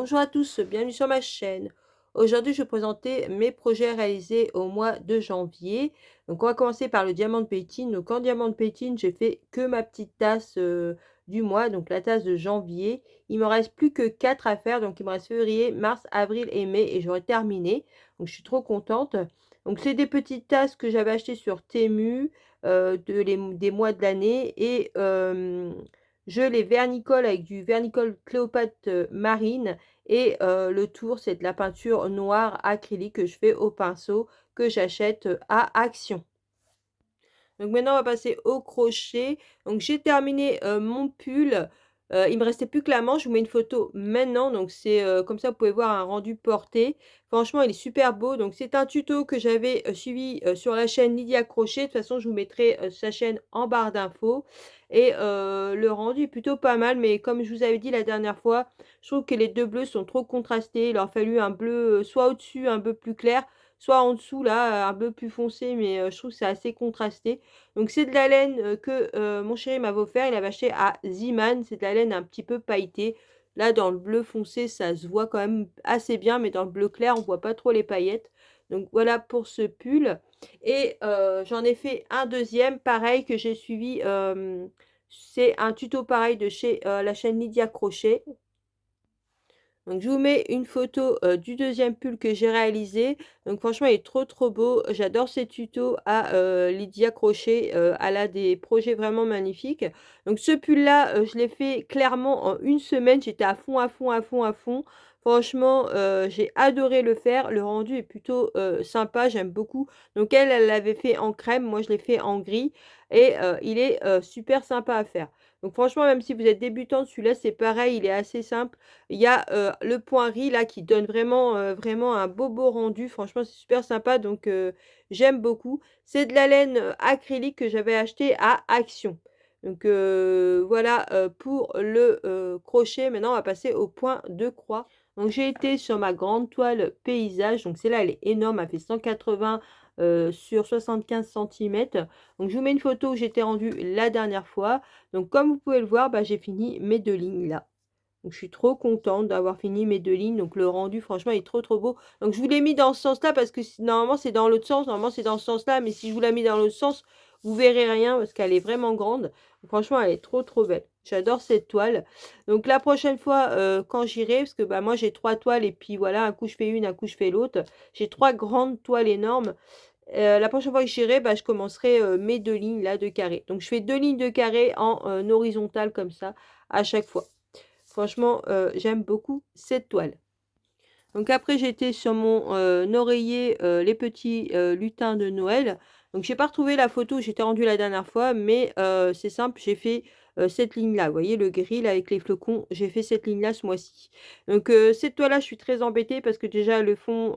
Bonjour à tous, bienvenue sur ma chaîne. Aujourd'hui, je vais présenter mes projets réalisés au mois de janvier. Donc, on va commencer par le diamant de Pétine. Donc, en diamant de Pétine, j'ai fait que ma petite tasse du mois, donc la tasse de janvier. Il me reste plus que 4 à faire. Donc, il me reste février, mars, avril et mai et j'aurai terminé. Donc, je suis trop contente. Donc, c'est des petites tasses que j'avais achetées sur Temu des mois de l'année et je les vernicole avec du vernicole Cléopâtre marine et le tour, c'est de la peinture noire acrylique que je fais au pinceau, que j'achète, à Action. Donc maintenant, on va passer au crochet. Donc j'ai terminé, mon pull, il me restait plus que la manche. Je vous mets une photo maintenant, donc c'est, comme ça vous pouvez voir un rendu porté. Franchement, il est super beau. Donc c'est un tuto que j'avais, suivi, sur la chaîne Lydia Crochet. De toute façon, je vous mettrai, sa chaîne en barre d'infos et le rendu est plutôt pas mal, mais comme je vous avais dit la dernière fois, je trouve que les 2 bleus sont trop contrastés. Il leur a fallu un bleu, soit au-dessus un peu plus clair, soit en dessous là, un peu plus foncé, mais je trouve que c'est assez contrasté. Donc c'est de la laine, que, mon chéri m'avait offert. Il avait acheté à Ziman. C'est de la laine un petit peu pailletée. Là, dans le bleu foncé, ça se voit quand même assez bien, mais dans le bleu clair, on voit pas trop les paillettes. Donc voilà pour ce pull et j'en ai fait un deuxième pareil que j'ai suivi, c'est un tuto pareil de chez, la chaîne Lydia Crochet. Donc je vous mets une photo, du deuxième pull que j'ai réalisé. Donc franchement, il est trop, trop beau. J'adore ces tutos à, Lydia Crochet, elle a des projets vraiment magnifiques. Donc ce pull-là, je l'ai fait clairement en une semaine. J'étais à fond, à fond, à fond, à fond. Franchement, j'ai adoré le faire. Le rendu est plutôt, sympa, j'aime beaucoup. Donc elle, elle l'avait fait en crème, moi je l'ai fait en gris et il est, super sympa à faire. Donc franchement, même si vous êtes débutante, celui-là, c'est pareil, il est assez simple. Il y a, le point riz là qui donne vraiment, vraiment un beau rendu. Franchement, c'est super sympa donc j'aime beaucoup. C'est de la laine, acrylique que j'avais acheté à Action. Donc voilà, pour le, crochet. Maintenant, on va passer au point de croix. Donc j'ai été sur ma grande toile paysage. Donc celle-là, elle est énorme, elle fait 180, sur 75 centimètres. Donc je vous mets une photo où j'étais rendue la dernière fois. Donc comme vous pouvez le voir, bah, j'ai fini mes 2 lignes là. Donc je suis trop contente d'avoir fini mes 2 lignes, donc le rendu franchement est trop, trop beau. Donc je vous l'ai mis dans ce sens-là parce que normalement c'est dans l'autre sens, normalement c'est dans ce sens-là, mais si je vous la mis dans l'autre sens, vous verrez rien parce qu'elle est vraiment grande. Franchement, elle est trop, trop belle. J'adore cette toile. Donc la prochaine fois, quand j'irai, parce que, bah, moi j'ai 3 toiles et puis voilà, un coup je fais une, un coup je fais l'autre. J'ai 3 grandes toiles énormes. La prochaine fois que j'irai, bah, je commencerai, mes 2 lignes là de carré. Donc je fais 2 lignes de carré en, horizontal comme ça à chaque fois. Franchement, j'aime beaucoup cette toile. Donc après, j'étais sur mon, oreiller, les petits, lutins de Noël. Donc j'ai pas retrouvé la photo où j'étais rendue la dernière fois, mais c'est simple, j'ai fait, cette ligne-là. Vous voyez le gris là avec les flocons? J'ai fait cette ligne-là ce mois-ci. Donc cette toile-là, je suis très embêtée parce que déjà le fond,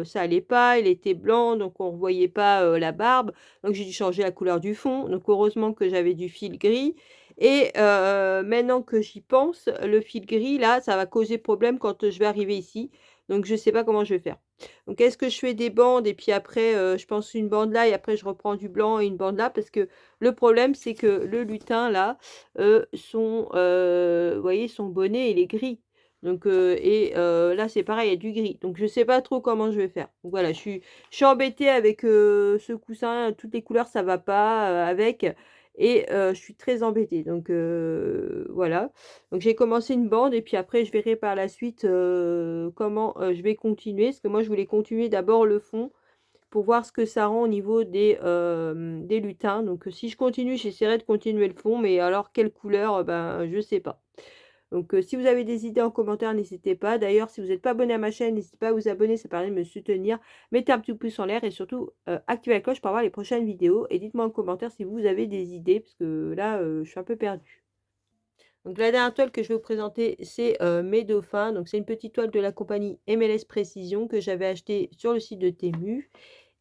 ça allait pas, il était blanc, donc on ne voyait pas, la barbe. Donc j'ai dû changer la couleur du fond. Donc heureusement que j'avais du fil gris et maintenant que j'y pense, le fil gris là, ça va causer problème quand, je vais arriver ici. Donc je ne sais pas comment je vais faire. Donc est-ce que je fais des bandes et puis après, je pense une bande là et après je reprends du blanc et une bande là? Parce que le problème, c'est que le lutin là, vous voyez son bonnet, il est gris. Donc là, c'est pareil, il y a du gris. Donc je ne sais pas trop comment je vais faire. Donc voilà, je suis embêtée avec, ce coussin, toutes les couleurs, ça va pas, avec et je suis très embêtée. Donc voilà. Donc j'ai commencé une bande et puis après je verrai par la suite, comment, je vais continuer. Parce que moi je voulais continuer d'abord le fond pour voir ce que ça rend au niveau des lutins. Donc si je continue, j'essaierai de continuer le fond, mais alors quelle couleur, ben, je sais pas. Donc si vous avez des idées en commentaire, n'hésitez pas. D'ailleurs, si vous n'êtes pas abonné à ma chaîne, n'hésitez pas à vous abonner, ça permet de me soutenir. Mettez un petit pouce en l'air et surtout, activez la cloche pour avoir les prochaines vidéos et dites-moi en commentaire si vous avez des idées parce que là, je suis un peu perdue. Donc la dernière toile que je vais vous présenter, c'est, mes dauphins. Donc c'est une petite toile de la compagnie MLS Précision que j'avais achetée sur le site de Temu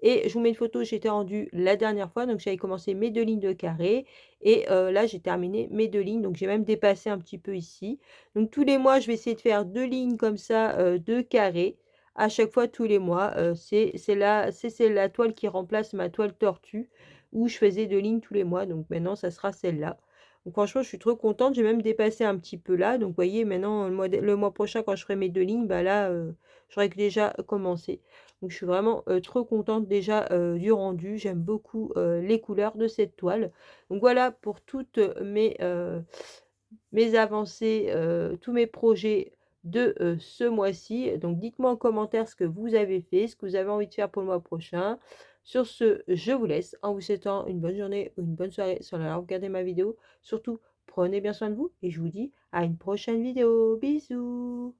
et je vous mets une photo, j'étais rendue la dernière fois, donc j'avais commencé mes 2 lignes de carré et là j'ai terminé mes 2 lignes, donc j'ai même dépassé un petit peu ici. Donc tous les mois, je vais essayer de faire 2 lignes comme ça, de carré à chaque fois tous les mois. C'est la toile qui remplace ma toile tortue où je faisais 2 lignes tous les mois, donc maintenant ça sera celle-là. Donc franchement, je suis trop contente. J'ai même dépassé un petit peu là. Donc vous voyez, maintenant, le mois prochain, quand je ferai mes 2 lignes, bah là, j'aurai que déjà commencé. Donc je suis vraiment, trop contente déjà, du rendu. J'aime beaucoup, les couleurs de cette toile. Donc voilà pour toutes, mes avancées, tous mes projets de, ce mois-ci. Donc dites-moi en commentaire ce que vous avez fait, ce que vous avez envie de faire pour le mois prochain. Sur ce, je vous laisse en vous souhaitant une bonne journée ou une bonne soirée sur la regardez ma vidéo. Surtout, prenez bien soin de vous et je vous dis à une prochaine vidéo. Bisous.